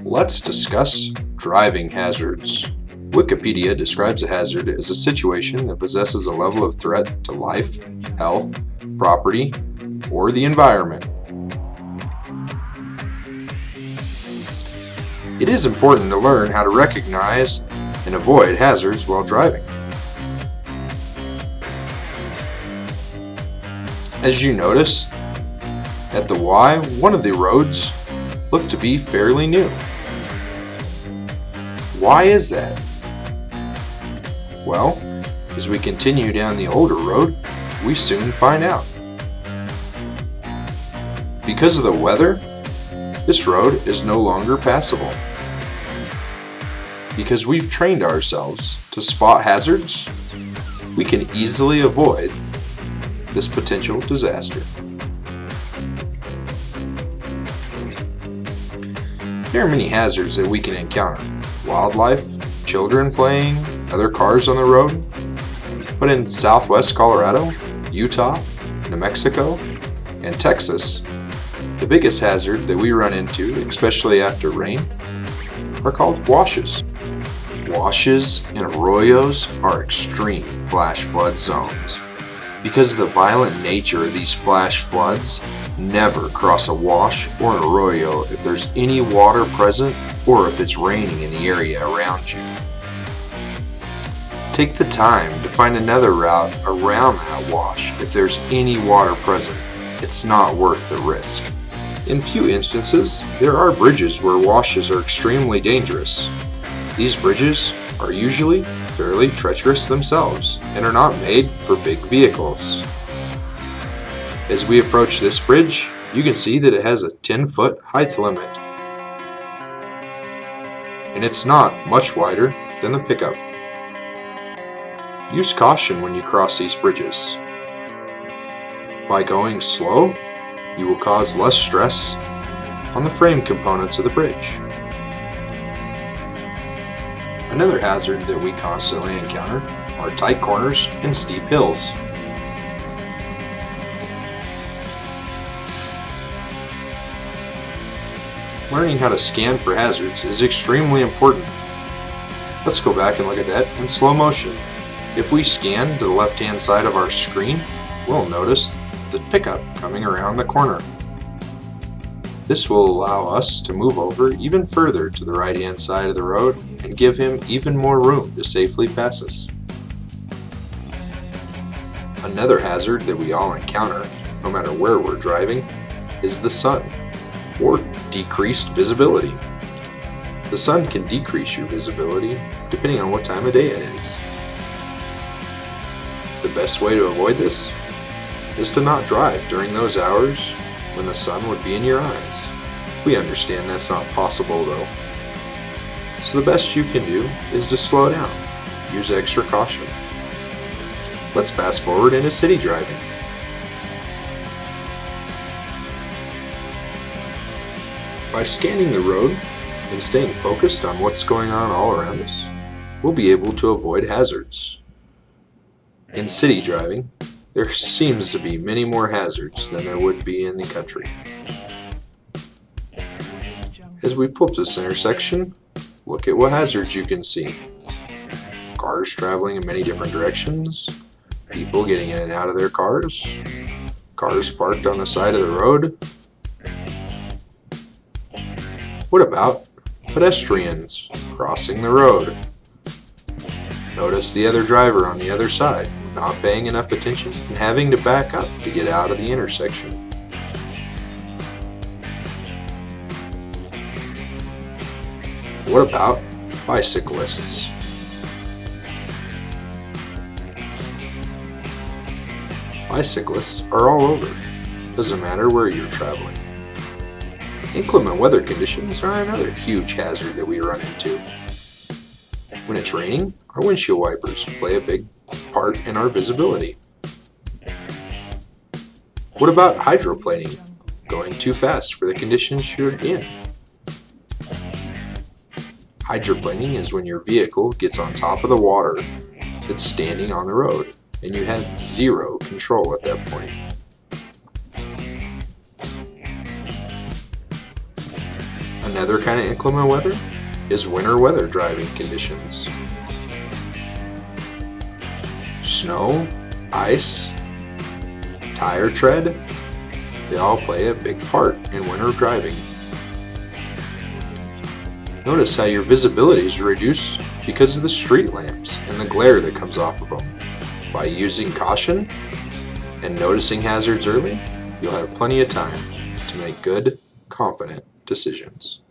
Let's discuss driving hazards. Wikipedia describes a hazard as a situation that possesses a level of threat to life, health, property, or the environment. It is important to learn how to recognize and avoid hazards while driving. As you notice, at the Y, one of the roads looked to be fairly new. Why is that? Well, as we continue down the older road, we soon find out. Because of the weather, this road is no longer passable. Because we've trained ourselves to spot hazards, we can easily avoid this potential disaster. There are many hazards that we can encounter. Wildlife, children playing, other cars on the road. But in southwest Colorado, Utah, New Mexico, and Texas, the biggest hazard that we run into, especially after rain, are called washes. Washes and arroyos are extreme flash flood zones. Because of the violent nature of these flash floods, never cross a wash or an arroyo if there's any water present or if it's raining in the area around you. Take the time to find another route around that wash if there's any water present. It's not worth the risk. In few instances, there are bridges where washes are extremely dangerous. These bridges are usually fairly treacherous themselves and are not made for big vehicles. As we approach this bridge, you can see that it has a 10-foot height limit, and it's not much wider than the pickup. Use caution when you cross these bridges. By going slow, you will cause less stress on the frame components of the bridge. Another hazard that we constantly encounter are tight corners and steep hills. Learning how to scan for hazards is extremely important. Let's go back and look at that in slow motion. If we scan to the left-hand side of our screen, we'll notice the pickup coming around the corner. This will allow us to move over even further to the right-hand side of the road and give him even more room to safely pass us. Another hazard that we all encounter, no matter where we're driving, is the sun, or decreased visibility. The sun can decrease your visibility depending on what time of day it is. The best way to avoid this is to not drive during those hours when the sun would be in your eyes. We understand that's not possible though. So the best you can do is to slow down, use extra caution. Let's fast forward into city driving. By scanning the road and staying focused on what's going on all around us, we'll be able to avoid hazards. In city driving, there seems to be many more hazards than there would be in the country. As we pull up this intersection, look at what hazards you can see. Cars traveling in many different directions, people getting in and out of their cars, cars parked on the side of the road. What about pedestrians crossing the road? Notice the other driver on the other side not paying enough attention and having to back up to get out of the intersection. What about bicyclists? Bicyclists are all over. Doesn't matter where you're traveling. Inclement weather conditions are another huge hazard that we run into. When it's raining, our windshield wipers play a big part in our visibility. What about hydroplaning? Going too fast for the conditions you're in. Hydroplaning is when your vehicle gets on top of the water that's standing on the road, and you have zero control at that point. Another kind of inclement weather is winter weather driving conditions. Snow, ice, tire tread, they all play a big part in winter driving. Notice how your visibility is reduced because of the street lamps and the glare that comes off of them. By using caution and noticing hazards early, you'll have plenty of time to make good, confident decisions.